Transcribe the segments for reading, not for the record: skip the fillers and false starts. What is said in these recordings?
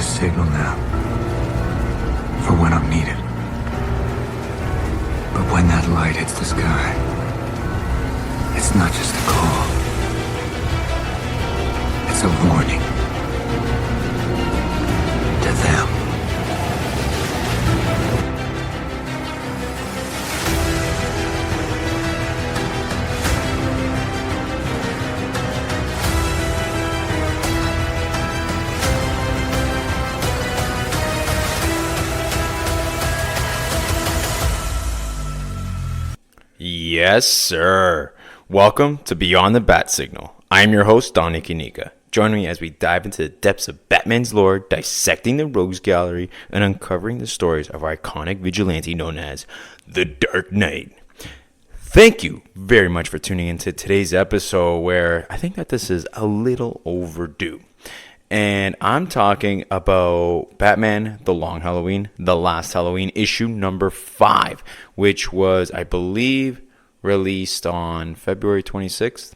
signal now for when I'm needed. But when that light hits the sky, it's not just a call. It's a warning to them. Yes, sir. Welcome to Beyond the Bat Signal. I'm your host, Domenic. Join me as we dive into the depths of Batman's lore, dissecting the rogues gallery, and uncovering the stories of our iconic vigilante known as the Dark Knight. Thank you very much for tuning into today's episode, where I think that this is a little overdue. And I'm talking about Batman The Long Halloween, The Last Halloween, issue number 5, which was, I believe, released on February 26th.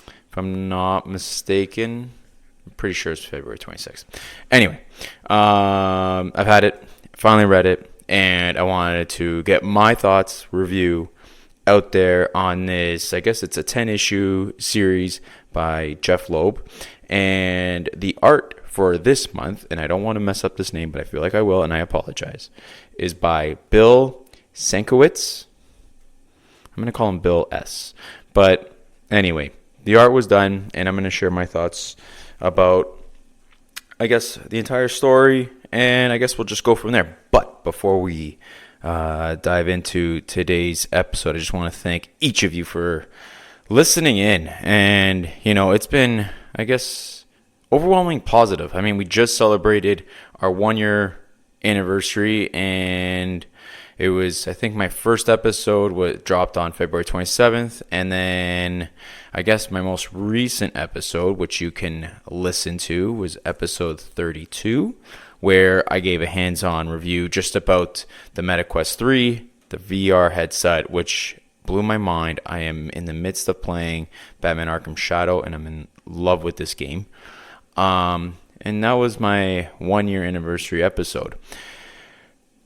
If I'm not mistaken, I'm pretty sure it's February 26th. Anyway, I've had it, finally read it, and I wanted to get my thoughts, review out there on this. I guess it's a 10-issue series by Jeff Loeb. And the art for this month, and I don't want to mess up this name, but I feel like I will, and I apologize, is by Bill Sienkiewicz. I'm going to call him Bill S. But anyway, the art was done, and I'm going to share my thoughts about, I guess, the entire story, and I guess we'll just go from there. But before we dive into today's episode, I just want to thank each of you for listening in. And, it's been, I guess, overwhelming positive. I mean, we just celebrated our 1-year anniversary, and it was, I think, my first episode was dropped on February 27th, and then I guess my most recent episode, which you can listen to, was episode 32, where I gave a hands-on review just about the MetaQuest 3, the VR headset, which blew my mind. I am in the midst of playing Batman Arkham Shadow, and I'm in love with this game. And that was my 1-year anniversary episode.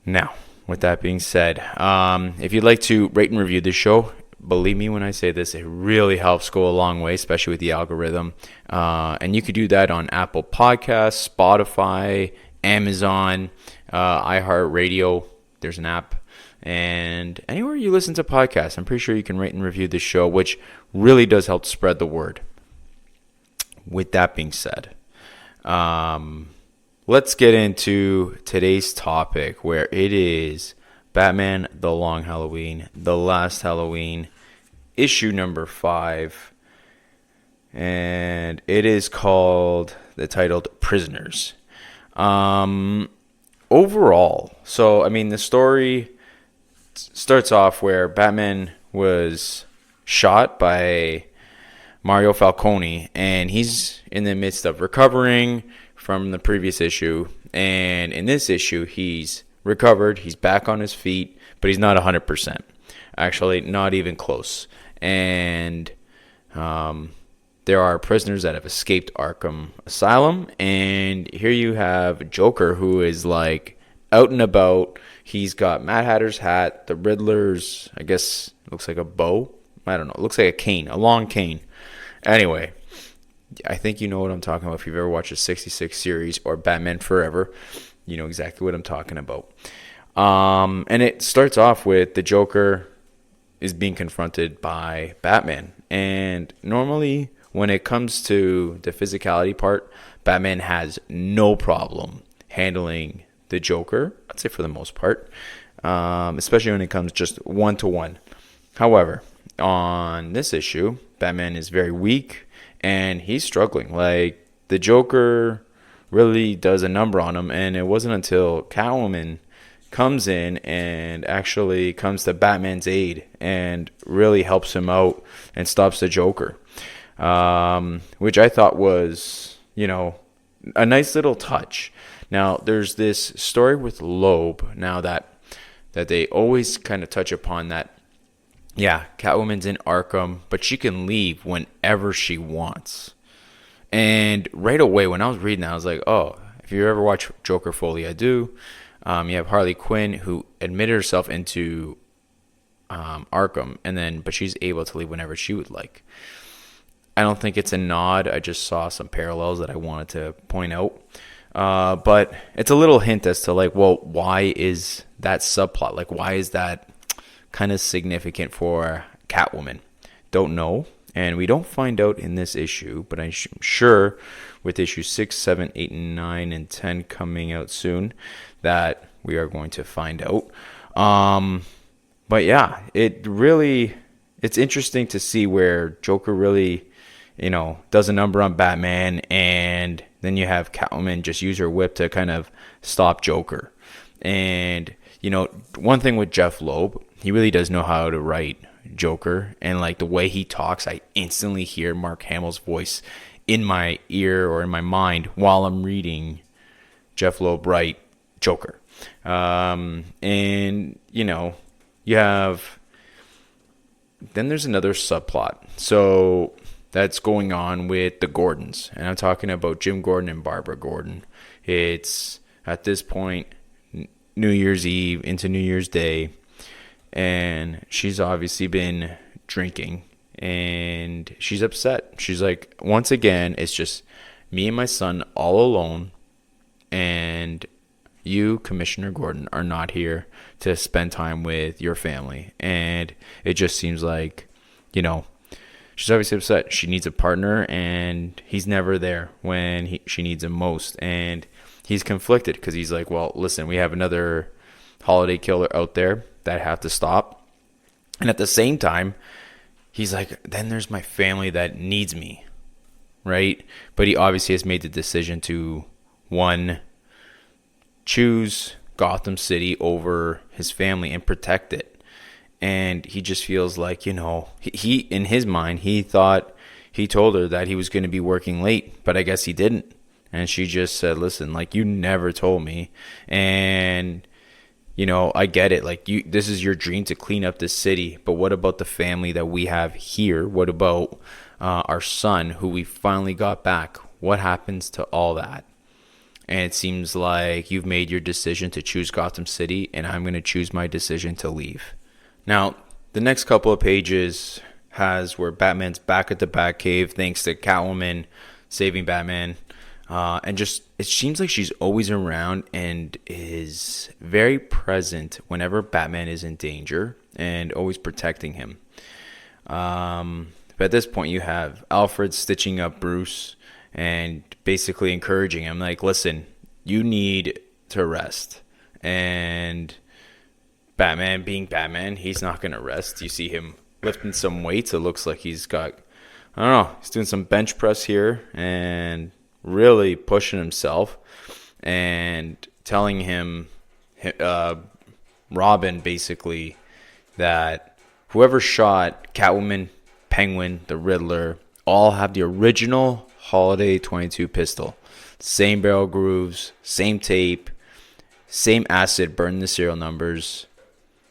Now, with that being said, if you'd like to rate and review this show, believe me when I say this, it really helps go a long way, especially with the algorithm. And you could do that on Apple Podcasts, Spotify, Amazon, iHeartRadio. There's an app. And anywhere you listen to podcasts, I'm pretty sure you can rate and review this show, which really does help spread the word. With that being said, let's get into today's topic, where it is Batman The Long Halloween, The Last Halloween, issue number 5. And it is titled Prisoners. Overall, so, I mean, the story starts off where Batman was shot by Mario Falcone, and he's in the midst of recovering from the previous issue. And in this issue, he's recovered, he's back on his feet, but he's not 100%. Actually, not even close. And there are prisoners that have escaped Arkham Asylum, and here you have Joker, who is like out and about. He's got Mad Hatter's hat, the Riddler's, I guess, looks like a bow. I don't know. It looks like a cane, a long cane. Anyway, I think you know what I'm talking about. If you've ever watched the 66 series or Batman Forever, you know exactly what I'm talking about. And it starts off with the Joker is being confronted by Batman. And normally, when it comes to the physicality part, Batman has no problem handling the Joker, I'd say for the most part, especially when it comes just one-to-one. However, on this issue, Batman is very weak, and he's struggling. Like, the Joker really does a number on him, and it wasn't until Catwoman comes in and actually comes to Batman's aid and really helps him out and stops the Joker, which I thought was, a nice little touch. Now, there's this story with Loeb now that they always kind of touch upon that. Yeah, Catwoman's in Arkham, but she can leave whenever she wants. And right away, when I was reading that, I was like, oh, if you ever watch Joker Folie à Deux, you have Harley Quinn, who admitted herself into Arkham, but she's able to leave whenever she would like. I don't think it's a nod. I just saw some parallels that I wanted to point out. But it's a little hint as to like, well, why is that subplot? Like, why is that kind of significant for Catwoman? Don't know. And we don't find out in this issue, but I'm sure with issue 6, 7, 8, and 9, and 10 coming out soon that we are going to find out. But yeah, it's interesting to see where Joker really, does a number on Batman, and then you have Catwoman just use her whip to kind of stop Joker. And, one thing with Jeff Loeb, he really does know how to write Joker, and like the way he talks, I instantly hear Mark Hamill's voice in my ear or in my mind while I'm reading Jeff Loeb write Joker. You have, then there's another subplot. So that's going on with the Gordons. And I'm talking about Jim Gordon and Barbara Gordon. It's at this point, New Year's Eve into New Year's Day. And she's obviously been drinking. And she's upset. She's like, once again, it's just me and my son all alone. And you, Commissioner Gordon, are not here to spend time with your family. And it just seems like, she's obviously upset. She needs a partner, and he's never there when she needs him most. And he's conflicted because he's like, well, listen, we have another holiday killer out there that I have to stop. And at the same time, he's like, then there's my family that needs me, right? But he obviously has made the decision to, one, choose Gotham City over his family and protect it. And he just feels like, he in his mind, he thought he told her that he was going to be working late, but I guess he didn't. And she just said, listen, like, you never told me. And, I get it. Like, this is your dream to clean up this city. But what about the family that we have here? What about our son who we finally got back? What happens to all that? And it seems like you've made your decision to choose Gotham City, and I'm going to choose my decision to leave. Now, the next couple of pages has where Batman's back at the Batcave thanks to Catwoman saving Batman. And just, it seems like she's always around and is very present whenever Batman is in danger and always protecting him. But at this point, you have Alfred stitching up Bruce and basically encouraging him, like, listen, you need to rest. And Batman, being Batman, he's not going to rest. You see him lifting some weights. It looks like he's got, I don't know, he's doing some bench press here and really pushing himself and telling him, Robin, basically, that whoever shot Catwoman, Penguin, the Riddler, all have the original Holiday 22 pistol. Same barrel grooves, same tape, same acid burning the serial numbers.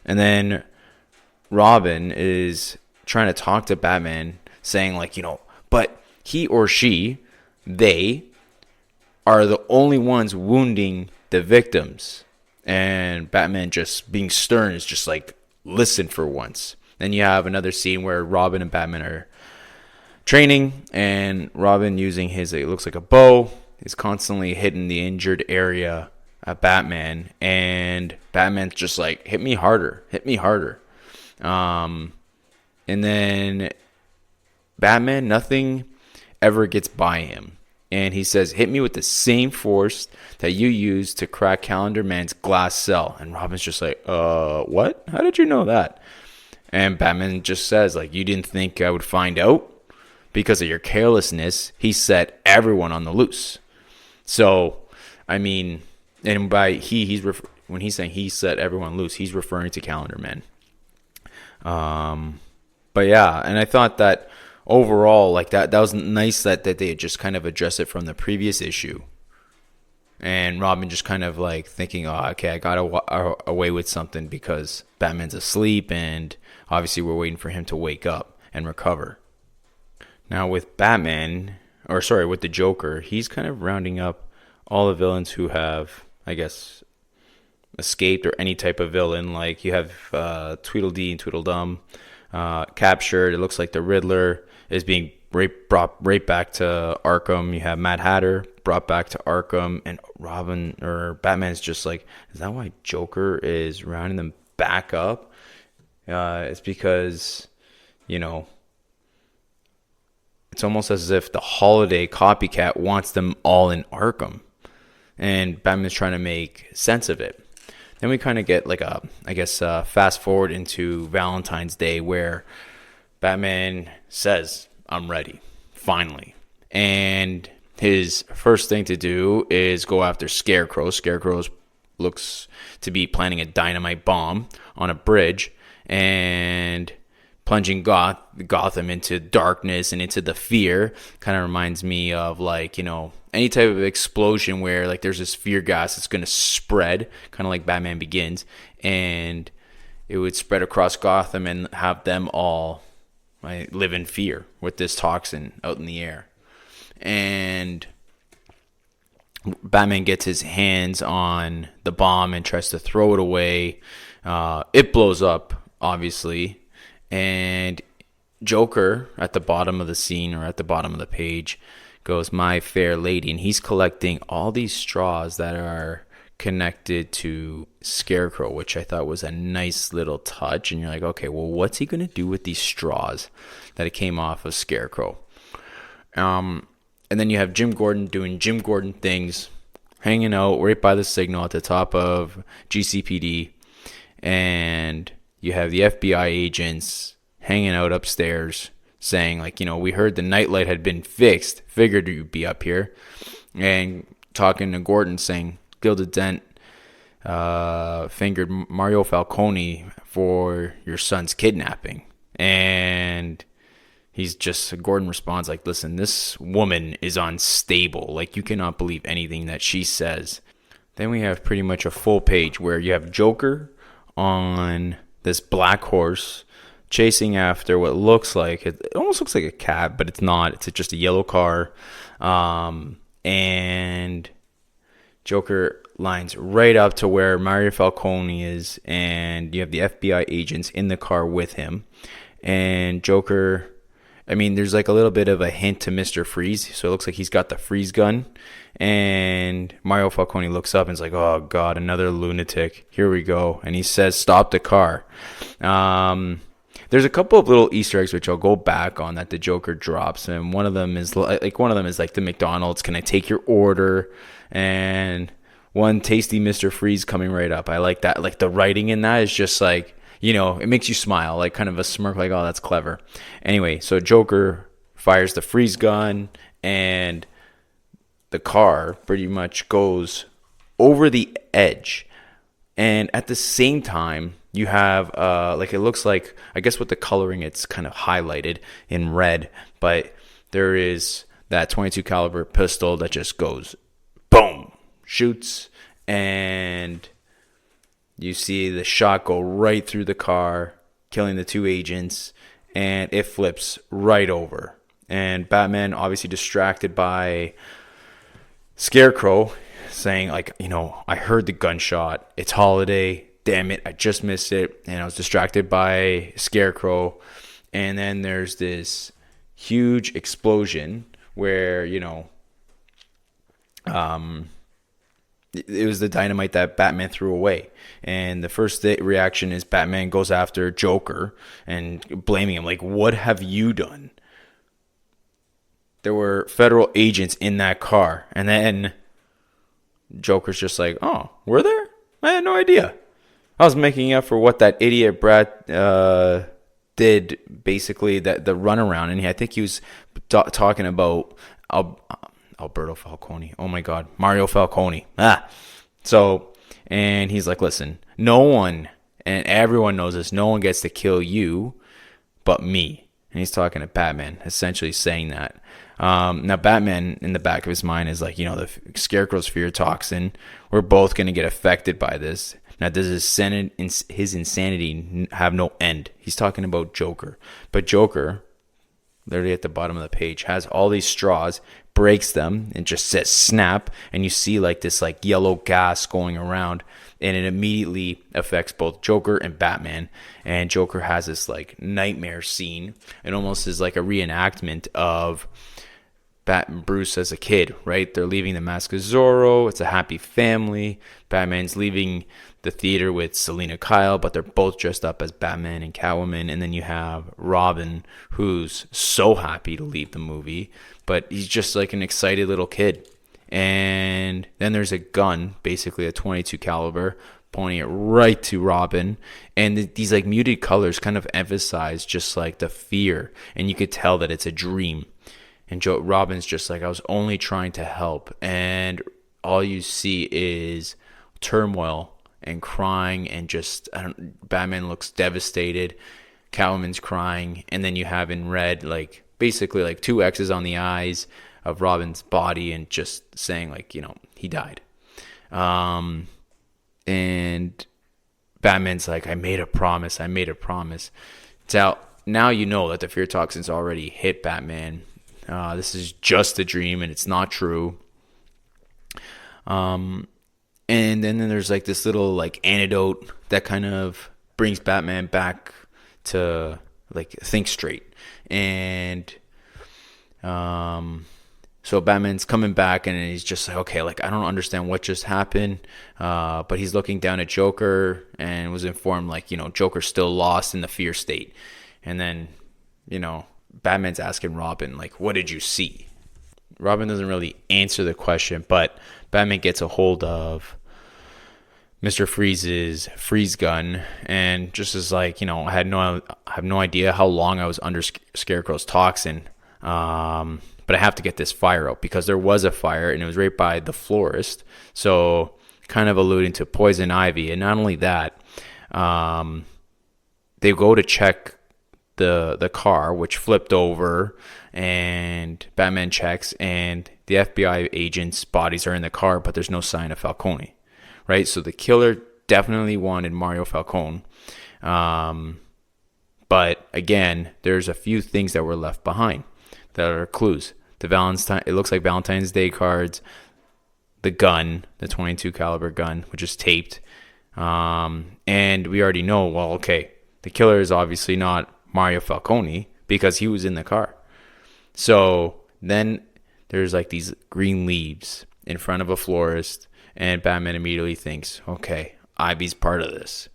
And then Robin is trying to talk to Batman, saying like, but he or she, they are the only ones wounding the victims. And Batman, just being stern, is just like, listen for once. Then you have another scene where Robin and Batman are training, and Robin, using his, it looks like a bow, is constantly hitting the injured area at Batman, and Batman's just like, hit me harder. And then Batman, nothing ever gets by him, and he says, hit me with the same force that you used to crack Calendar Man's glass cell. And Robin's just like, what? How did you know that? And Batman just says, like, you didn't think I would find out? Because of your carelessness, he set everyone on the loose. So, I mean, and by when he's saying he set everyone loose, he's referring to Calendar Man. But yeah, and I thought that overall, like, that was nice that they had just kind of addressed it from the previous issue. And Robin just kind of like thinking, oh, okay, I got away with something because Batman's asleep, and obviously we're waiting for him to wake up and recover. Now with the Joker, he's kind of rounding up all the villains who have, I guess, escaped, or any type of villain. Like you have Tweedledee and Tweedledum captured. It looks like the Riddler is being brought right back to Arkham. You have Mad Hatter brought back to Arkham, and Batman's just like, is that why Joker is rounding them back up? It's because, it's almost as if the Holiday copycat wants them all in Arkham, and Batman's trying to make sense of it. Then we kind of get like fast forward into Valentine's Day, where Batman says, I'm ready, finally. And his first thing to do is go after Scarecrow. Scarecrow looks to be planting a dynamite bomb on a bridge and plunging Gotham into darkness and into the fear. Kind of reminds me of any type of explosion where there's this fear gas that's going to spread, kind of like Batman Begins, and it would spread across Gotham and have them all live in fear with this toxin out in the air. And Batman gets his hands on the bomb and tries to throw it away. It blows up, obviously, and Joker at the bottom of the scene, or at the bottom of the page, goes, my fair lady, and he's collecting all these straws that are connected to Scarecrow, which I thought was a nice little touch. And you're like, okay, well, what's he going to do with these straws that it came off of Scarecrow? And then you have Jim Gordon doing Jim Gordon things, hanging out right by the signal at the top of GCPD, and you have the FBI agents hanging out upstairs saying, we heard the nightlight had been fixed, figured you'd be up here, and talking to Gordon saying, Gilda Dent fingered Mario Falcone for your son's kidnapping. And Gordon responds listen, this woman is unstable. You cannot believe anything that she says. Then we have pretty much a full page where you have Joker on this black horse chasing after what looks like, it almost looks like a cat, but it's not. It's just a yellow car. And Joker lines right up to where Mario Falcone is, and you have the FBI agents in the car with him. And Joker, there's a little bit of a hint to Mr. Freeze, so it looks like he's got the freeze gun. And Mario Falcone looks up and is like, oh God, another lunatic. Here we go. And he says, stop the car. There's a couple of little Easter eggs which I'll go back on that the Joker drops, and one of them is the McDonald's, can I take your order? And one tasty Mr. Freeze coming right up. I like that. The writing in that is just it makes you smile, kind of a smirk, oh, that's clever. Anyway, so Joker fires the freeze gun, and the car pretty much goes over the edge. And at the same time, you have, it looks like, I guess with the coloring, it's kind of highlighted in red, but there is that .22 caliber pistol that just goes, boom, shoots, and you see the shot go right through the car, killing the two agents, and it flips right over. And Batman, obviously distracted by Scarecrow, saying, I heard the gunshot. It's Holiday. Damn it, I just missed it. And I was distracted by Scarecrow. And then there's this huge explosion where, it was the dynamite that Batman threw away. And the first reaction is Batman goes after Joker and blaming him. What have you done? There were federal agents in that car. And then Joker's just oh, were there? I had no idea. I was making up for what that idiot Brad did, basically, the runaround. And I think he was talking about Alberto Falcone. Oh, my God. Mario Falcone. So, and he's like, listen, no one, and everyone knows this, no one gets to kill you but me. And he's talking to Batman, essentially saying that. Now, Batman, in the back of his mind, is the Scarecrow's fear toxin. We're both going to get affected by this. Now, does his insanity have no end? He's talking about Joker. But Joker, literally at the bottom of the page, has all these straws, breaks them, and just says snap, and you see like this like yellow gas going around, and it immediately affects both Joker and Batman. And Joker has this like nightmare scene. It almost is like a reenactment of Bat and Bruce as a kid, right? They're leaving the Mask of Zorro. It's a happy family. Batman's leaving the theater with Selena Kyle, but they're both dressed up as Batman and Catwoman. And then you have Robin, who's so happy to leave the movie, but he's just like an excited little kid. And then there's a gun, basically a .22 caliber, pointing it right to Robin. And these like muted colors kind of emphasize just like the fear, and you could tell that it's a dream. And Robin's just like, I was only trying to help. And all you see is turmoil and crying, and just Batman looks devastated. Catwoman's crying. And then you have in red, like basically like 2 X's on the eyes of Robin's body, and just saying like, he died. And Batman's like, I made a promise. So now you know that the fear toxin's already hit Batman. This is just a dream, and it's not true. And then there's like this little like antidote that kind of brings Batman back to like think straight. And so Batman's coming back, and he's just like, okay, like I don't understand what just happened. But he's looking down at Joker and was informed like, Joker's still lost in the fear state. And then, Batman's asking Robin, like, what did you see? Robin doesn't really answer the question, but Batman gets a hold of Mr. Freeze's freeze gun, and just is like, I have no idea how long I was under Scarecrow's toxin, but I have to get this fire out, because there was a fire, and it was right by the florist, so kind of alluding to poison ivy. And not only that, they go to check the car, which flipped over, and Batman checks, and the FBI agents' bodies are in the car, but there's no sign of Falcone, right? So the killer definitely wanted Mario Falcone. But again, there's a few things that were left behind that are clues. It looks like Valentine's Day cards, the gun, the .22 caliber gun, which is taped. And we already know, well, okay, the killer is obviously not Mario Falcone, because he was in the car. So then there's like these green leaves in front of a florist, and Batman immediately thinks, okay, Ivy's part of this.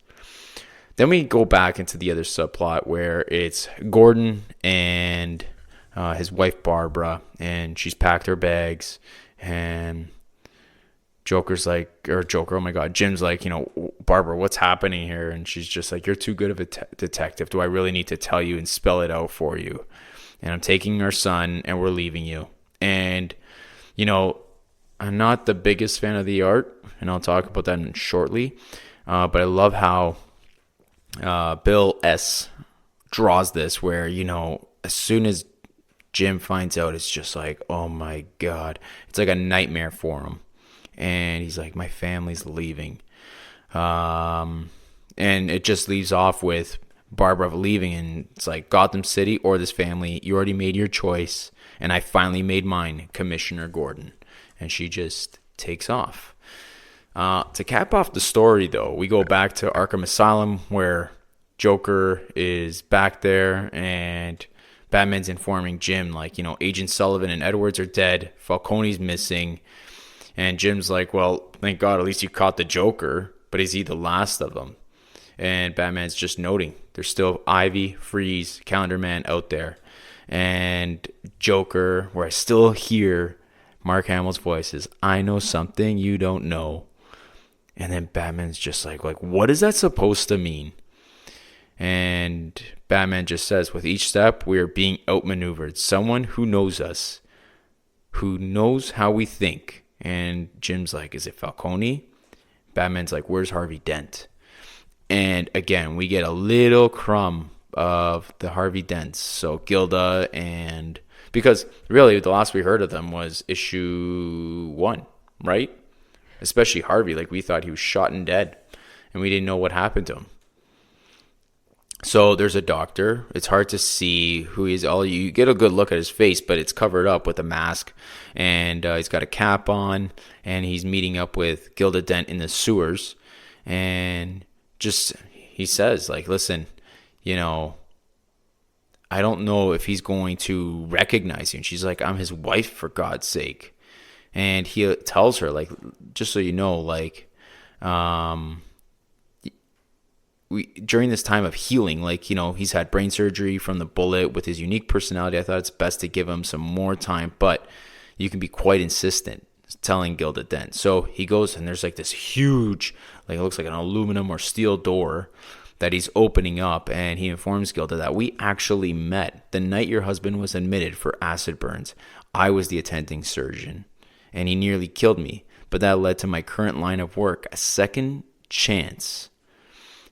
Then we go back into the other subplot where it's Gordon and his wife Barbara, and she's packed her bags, and Jim's like, Barbara, what's happening here? And she's just like, you're too good of a detective. Do I really need to tell you and spell it out for you? And I'm taking our son, and we're leaving you. And, I'm not the biggest fan of the art, and I'll talk about that shortly. But I love how Bill S. draws this, where, as soon as Jim finds out, it's just like, oh my God. It's like a nightmare for him. And he's like, my family's leaving. And it just leaves off with Barbara leaving, and it's like, Gotham City or this family, you already made your choice, and I finally made mine, Commissioner Gordon. And she just takes off. To cap off the story, though, we go back to Arkham Asylum, where Joker is back there, and Batman's informing Jim, like, Agent Sullivan and Edwards are dead, Falcone's missing. And Jim's like, well, thank God, at least you caught the Joker, but is he the last of them? And Batman's just noting, there's still Ivy, Freeze, Calendar Man out there. And Joker, where I still hear Mark Hamill's voice, is, I know something you don't know. And then Batman's just like, what is that supposed to mean? And Batman just says, with each step, we are being outmaneuvered. Someone who knows us, who knows how we think. And Jim's like, is it Falcone? Batman's like, where's Harvey Dent? And again, we get a little crumb of the Harvey Dents. So Gilda, and because really the last we heard of them was issue 1, right? Especially Harvey, like we thought he was shot and dead, and we didn't know what happened to him. So there's a doctor. It's hard to see who he's. All you get a good look at his face, but it's covered up with a mask, and he's got a cap on, and he's meeting up with Gilda Dent in the sewers, and just he says like, "Listen, you know, I don't know if he's going to recognize you." And she's like, "I'm his wife, for God's sake." And he tells her like, "Just so you know, like, during this time of healing, like, you know, he's had brain surgery from the bullet. With his unique personality, I thought it's best to give him some more time, but you can be quite insistent," telling Gilda Dent. So he goes, and there's like this huge, like, it looks like an aluminum or steel door that he's opening up, and he informs Gilda that we actually met the night your husband was admitted for acid burns. I was the attending surgeon, and he nearly killed me, but that led to my current line of work, a second chance.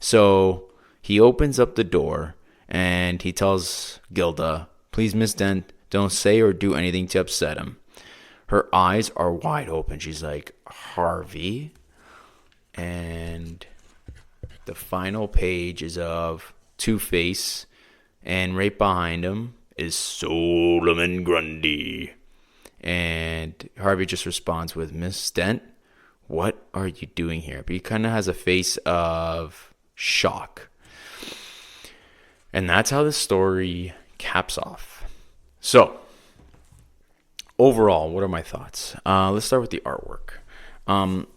So he opens up the door, and he tells Gilda, "Please, Miss Dent, don't say or do anything to upset him." Her eyes are wide open. She's like, "Harvey?" And the final page is of Two-Face, and right behind him is Solomon Grundy. And Harvey just responds with, "Miss Dent, what are you doing here?" But he kind of has a face of shock. And that's how the story caps off. So, overall, what are my thoughts? Let's start with the artwork. I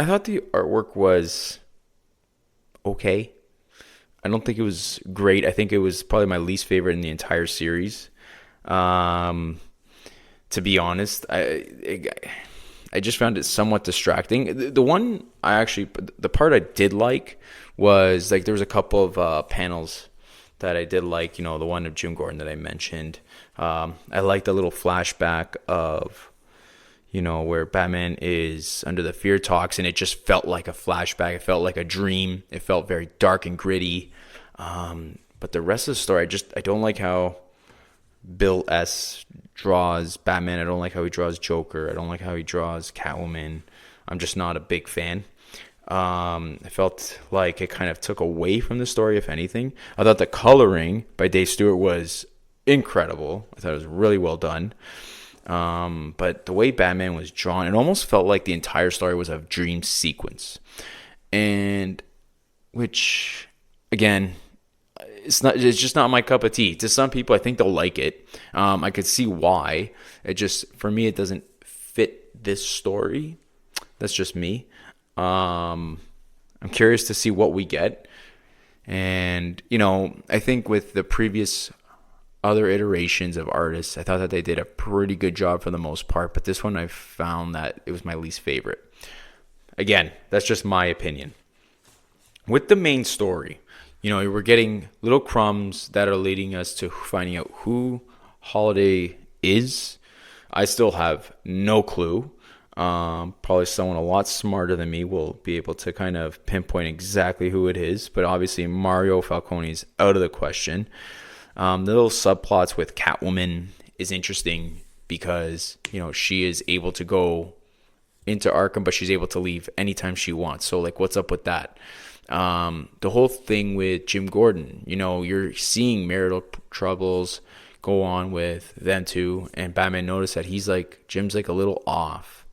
thought the artwork was okay. I don't think it was great. I think it was probably my least favorite in the entire series. To be honest, I just found it somewhat distracting. The part I did like was, like, there was a couple of panels that I did like. You know, the one of Jim Gordon that I mentioned. I liked the little flashback of, you know, where Batman is under the fear talks, and it just felt like a flashback. It felt like a dream. It felt very dark and gritty. But the rest of the story, I don't like how Bill S. draws Batman. I don't like how he draws Joker. I don't like how he draws Catwoman. I'm just not a big fan. I felt like it kind of took away from the story, if anything. I thought the coloring by Dave Stewart was incredible. I thought it was really well done. But the way Batman was drawn, it almost felt like the entire story was a dream sequence. And which, again, it's just not my cup of tea. To some people, I think they'll like it. I could see why. For me, it doesn't fit this story. That's just me. I'm curious to see what we get. And, you know, I think with the previous other iterations of artists, I thought that they did a pretty good job for the most part. But this one, I found that it was my least favorite. Again, that's just my opinion. With the main story, you know, we're getting little crumbs that are leading us to finding out who Holiday is. I still have no clue. Probably someone a lot smarter than me will be able to kind of pinpoint exactly who it is. But obviously, Mario Falcone is out of the question. The little subplots with Catwoman is interesting because, you know, she is able to go into Arkham, but she's able to leave anytime she wants. So, like, what's up with that? The whole thing with Jim Gordon, you know, you're seeing marital troubles go on with them two, and Batman noticed that Jim's like a little off,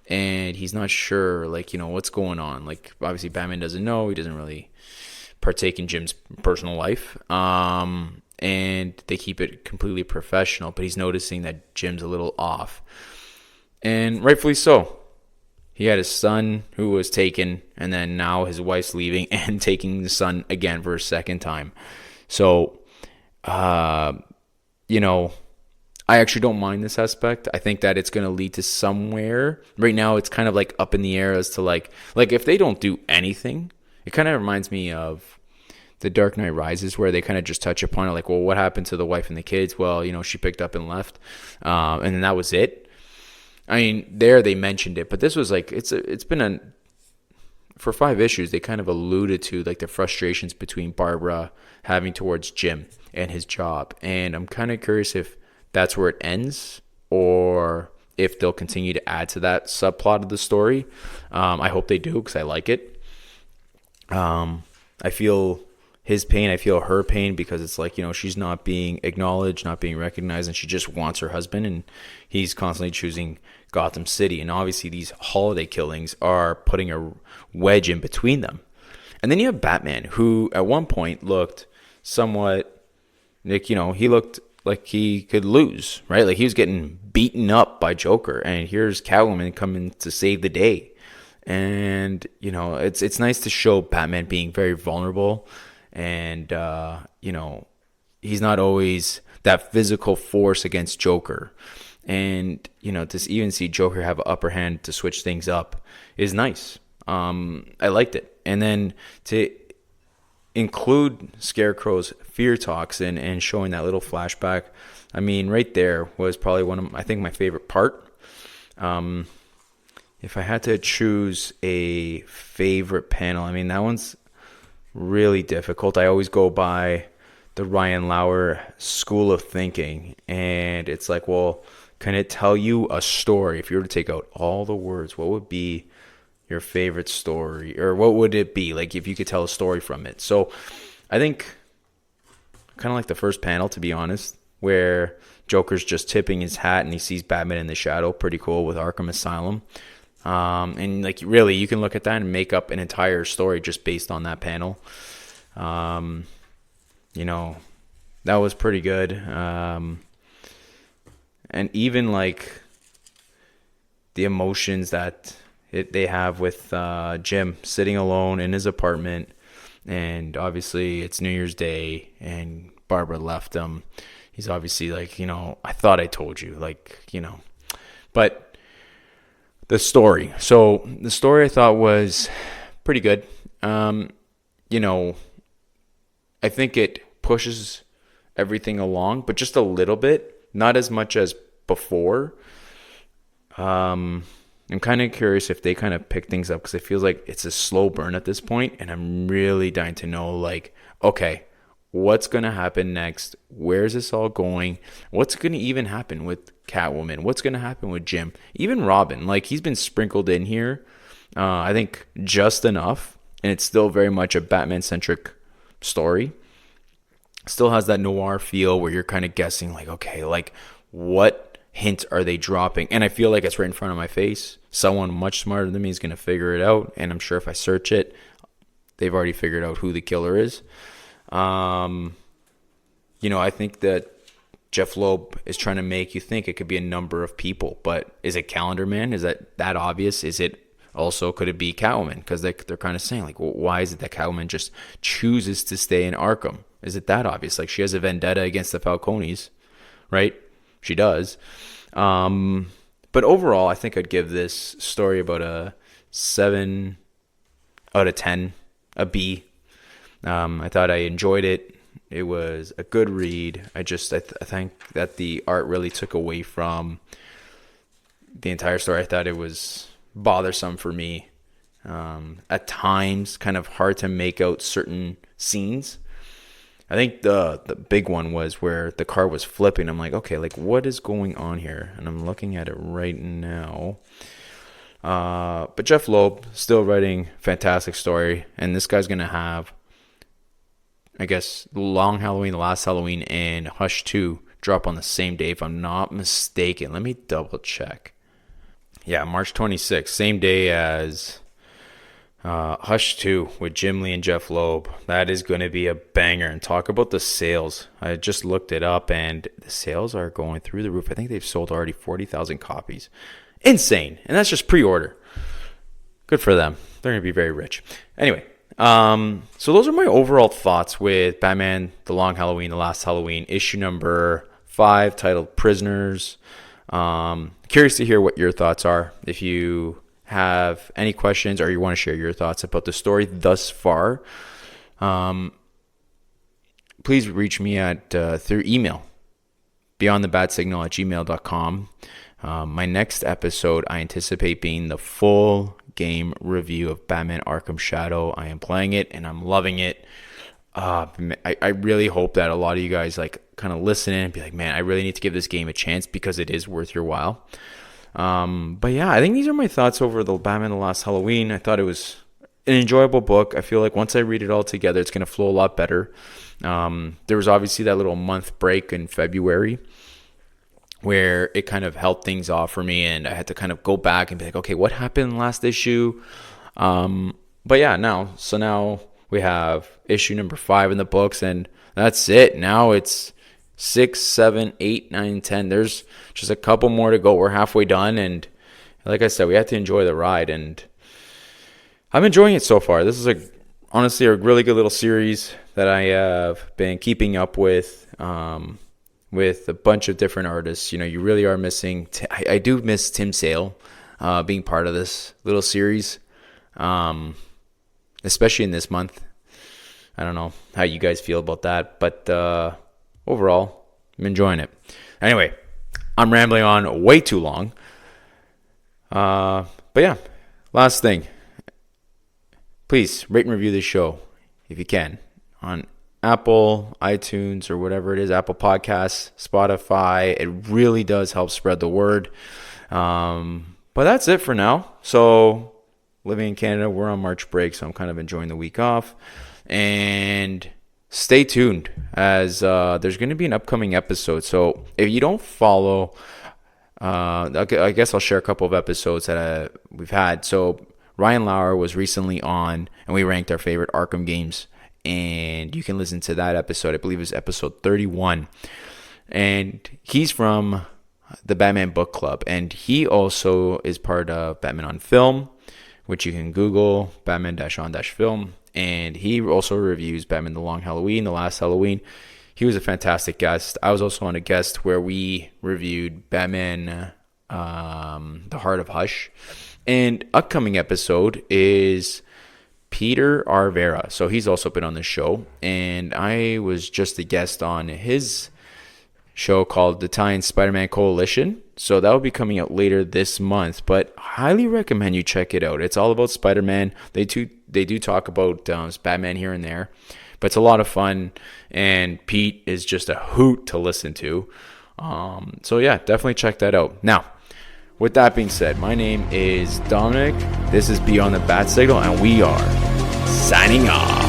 and he's not sure, like, you know, what's going on. Like, obviously Batman doesn't know. He doesn't really partake in Jim's personal life. And they keep it completely professional, but he's noticing that Jim's a little off. And rightfully so. He had his son who was taken, and then now his wife's leaving and taking the son again for a second time. So, you know, I actually don't mind this aspect. I think that it's going to lead to somewhere. Right now, it's kind of like up in the air as to like if they don't do anything, it kind of reminds me of The Dark Knight Rises, where they kind of just touch upon it, like, well, what happened to the wife and the kids? Well, you know, she picked up and left, and then that was it. I mean, there they mentioned it, but this was like, for 5 issues, they kind of alluded to like the frustrations between Barbara having towards Jim and his job. And I'm kind of curious if that's where it ends or if they'll continue to add to that subplot of the story. I hope they do, because I like it. I feel his pain, I feel her pain, because it's like, she's not being acknowledged, not being recognized, and she just wants her husband, and he's constantly choosing Gotham City. And obviously these holiday killings are putting a wedge in between them. And then you have Batman, who at one point looked somewhat like, he looked like he could lose, right? Like he was getting beaten up by Joker, and here's Catwoman coming to save the day. And it's nice to show Batman being very vulnerable, and he's not always that physical force against Joker. And to even see Joker have an upper hand to switch things up is nice. I liked it. And then to include Scarecrow's fear talks and showing that little flashback, I mean, right there was probably I think my favorite part. If I had to choose a favorite panel, I mean, that one's really difficult. I always go by the Ryan Lauer school of thinking, and it's like, well, can it tell you a story? If you were to take out all the words, what would be your favorite story, or what would it be like if you could tell a story from it? So I think kind of like the first panel, to be honest, where Joker's just tipping his hat and he sees Batman in the shadow. Pretty cool with Arkham Asylum. And like, really, you can look at that and make up an entire story just based on that panel. That was pretty good. And even like the emotions that they have with Jim sitting alone in his apartment, and obviously it's New Year's Day and Barbara left him. He's obviously like, I thought I told you, but the story. So the story I thought was pretty good. I think it pushes everything along, but just a little bit, not as much as before. I'm kind of curious if they kind of pick things up, because it feels like it's a slow burn at this point, and I'm really dying to know, like, okay, what's going to happen next? Where's this all going? What's going to even happen with Catwoman? What's going to happen with Jim? Even Robin, like, he's been sprinkled in here, I think just enough, and it's still very much a Batman-centric story. Still has that noir feel where you're kind of guessing, like, okay, like, what hint are they dropping? And I feel like it's right in front of my face. Someone much smarter than me is going to figure it out, and I'm sure if I search it, they've already figured out who the killer is. I think that Jeff Loeb is trying to make you think it could be a number of people, but is it Calendar Man? Is that obvious? Is it also, could it be Catwoman? Because they're kind of saying, like, well, why is it that Catwoman just chooses to stay in Arkham? Is it that obvious? Like, she has a vendetta against the Falcones, right? She does. But overall, I think I'd give this story about a 7 out of 10, a B. I thought I enjoyed it. It was a good read. I think that the art really took away from the entire story. I thought it was bothersome for me. At times, kind of hard to make out certain scenes. I think the big one was where the car was flipping. I'm like, okay, like, what is going on here? And I'm looking at it right now. But Jeff Loeb still writing fantastic story, and this guy's gonna have, I guess, Long Halloween, The Last Halloween, and Hush 2 drop on the same day, if I'm not mistaken. Let me double check. Yeah, March 26th, same day as Hush 2 with Jim Lee and Jeff Loeb. That is going to be a banger. And talk about the sales. I just looked it up, and the sales are going through the roof. I think they've sold already 40,000 copies. Insane. And that's just pre-order. Good for them. They're going to be very rich. Anyway, so those are my overall thoughts with Batman, The Long Halloween, The Last Halloween, issue number 5, titled Prisoners. Curious to hear what your thoughts are. If you have any questions or you want to share your thoughts about the story thus far, please reach me at through email, beyondthebatsignal@gmail.com. My next episode, I anticipate being the full game review of Batman Arkham Shadow. I am playing it and I'm loving it. I really hope that a lot of you guys like kind of listen in and be like, man, I really need to give this game a chance, because it is worth your while. But yeah, I think these are my thoughts over the Batman The Last Halloween. I thought it was an enjoyable book. I feel like once I read it all together, it's going to flow a lot better. There was obviously that little month break in February where it kind of held things off for me, and I had to kind of go back and be like, okay, what happened in the last issue? But yeah, now we have issue number 5 in the books, and that's it. Now it's 6, 7, 8, 9, 10. There's just a couple more to go. We're halfway done, and like I said, we have to enjoy the ride, and I'm enjoying it so far. This is honestly a really good little series that I have been keeping up with a bunch of different artists. You really are missing. I do miss Tim Sale being part of this little series, especially in this month. I don't know how you guys feel about that, but overall, I'm enjoying it. Anyway, I'm rambling on way too long. But yeah, last thing. Please rate and review this show if you can on Apple, iTunes, or whatever it is, Apple Podcasts, Spotify. It really does help spread the word. But that's it for now. So living in Canada, we're on March break, so I'm kind of enjoying the week off. And stay tuned as there's going to be an upcoming episode. So if you don't follow, I guess I'll share a couple of episodes that we've had. So Ryan Lauer was recently on, and we ranked our favorite Arkham games. And you can listen to that episode. I believe it was episode 31. And he's from the Batman Book Club. And he also is part of Batman on Film, which you can Google, Batman-on-film. And he also reviews Batman The Long Halloween, The Last Halloween. He was a fantastic guest. I was also on a guest where we reviewed Batman The Heart of Hush. And upcoming episode is Peter R. Vera. So he's also been on the show. And I was just a guest on his show called the Italian Spider-Man Coalition. So that will be coming out later this month. But highly recommend you check it out. It's all about Spider-Man. They do talk about Batman here and there. But it's a lot of fun. And Pete is just a hoot to listen to. So yeah, definitely check that out. Now, with that being said, my name is Domenic. This is Beyond the Bat Signal, and we are signing off.